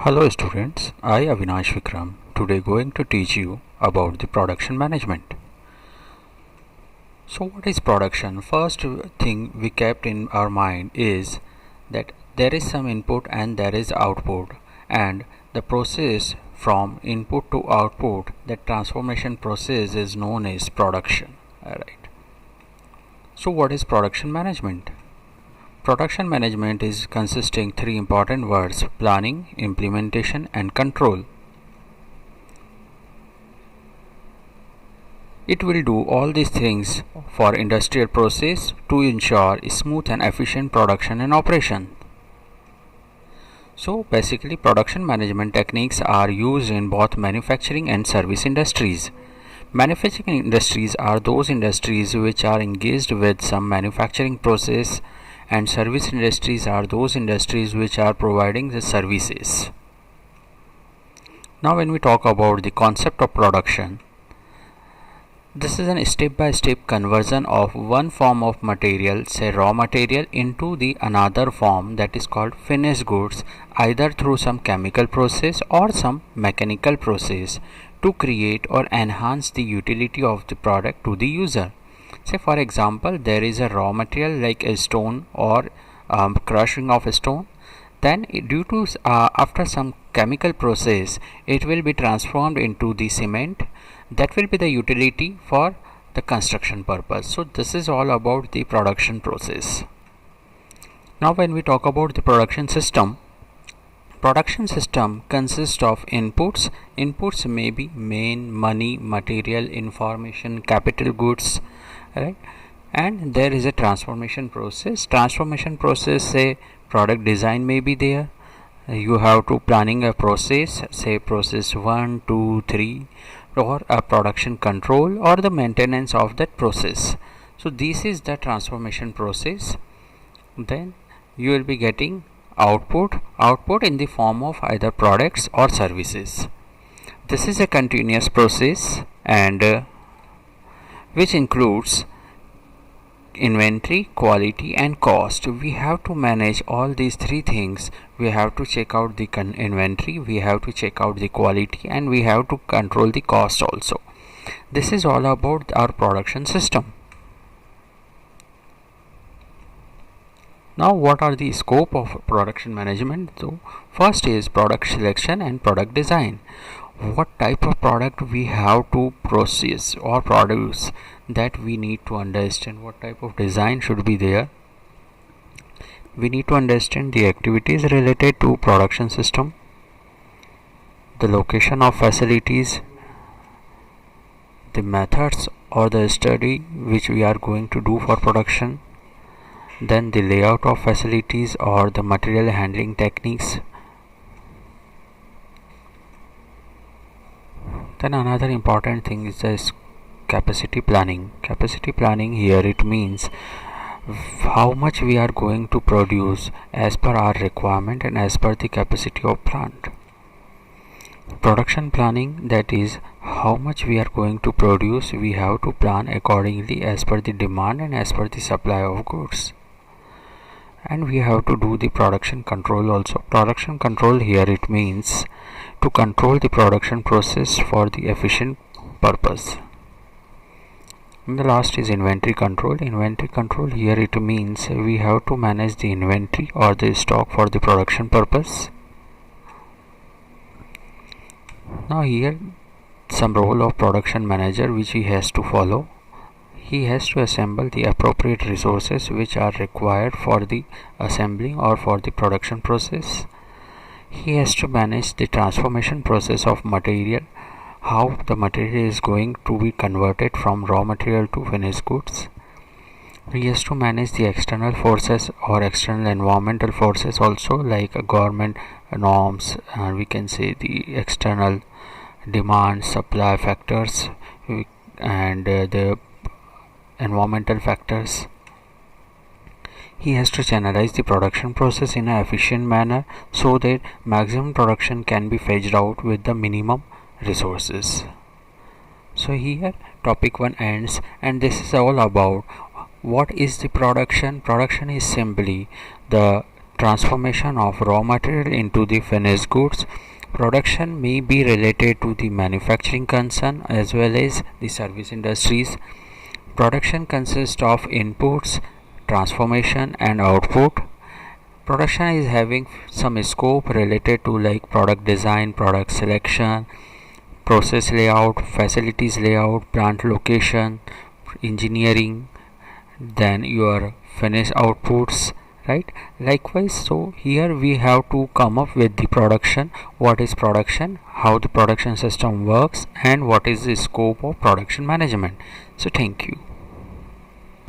Hello students, I Avinash Vikram today going to teach you about the production management. So what is production? First thing we kept in our mind is that there is some input and there is output, and the process from input to output, that transformation process is known as production. Alright. So what is production management? Production management is consisting three important words: planning, implementation and control. It will do all these things for industrial process to ensure smooth and efficient production and operation. So basically production management techniques are used in both manufacturing and service industries. Manufacturing industries are those industries which are engaged with some manufacturing process, and service industries are those industries which are providing the services. Now when we talk about the concept of production, this is a step-by-step conversion of one form of material, say raw material, into the another form, that is called finished goods, either through some chemical process or some mechanical process, to create or enhance the utility of the product to the user. Say for example, there is a raw material like a stone or crushing of a stone. Then due to after some chemical process, it will be transformed into the cement. That will be the utility for the construction purpose. So this is all about the production process. Now when we talk about the production system consists of inputs. Inputs may be money, material, information, capital goods, right? And there is a transformation process. Say product design may be there. You have to planning a process, say process 1, 2, 3, or a production control or the maintenance of that process. So this is the transformation process. Then you will be getting output in the form of either products or services. This is a continuous process, and which includes inventory, quality and cost. We have to manage all these three things. We have to check out the inventory, we have to check out the quality, and we have to control the cost also. This is all about our production system. Now what are the scope of production management? So first is product selection and product design. What type of product we have to process or produce, that we need to understand. What type of design should be there. We need to understand the activities related to production system, the location of facilities, the methods or the study which we are going to do for production, then the layout of facilities or the material handling techniques. Then another important thing is this capacity planning. Capacity planning here, it means how much we are going to produce as per our requirement and as per the capacity of plant. Production planning, that is how much we are going to produce, we have to plan accordingly as per the demand and as per the supply of goods. And we have to do the production control also. Production control here, it means to control the production process for the efficient purpose. And the last is inventory control. Inventory control here, it means we have to manage the inventory or the stock for the production purpose. Now here some role of production manager which he has to follow. He has to assemble the appropriate resources which are required for the assembling or for the production process. He has to manage the transformation process of material, how the material is going to be converted from raw material to finished goods. He has to manage the external forces or external environmental forces also, like government norms, and we can say the external demand, supply factors, and the environmental factors. He has to channelize the production process in an efficient manner so that maximum production can be fetched out with the minimum resources. So here topic 1 ends, and this is all about what is the production. Production is simply the transformation of raw material into the finished goods. Production may be related to the manufacturing concern as well as the service industries. Production consists of inputs, transformation and output. Production is having some scope related to like product design, product selection, process layout, facilities layout, plant location, engineering, then your finished outputs, right? Likewise, so here we have to come up with the production, what is production, how the production system works, and what is the scope of production management. So thank you.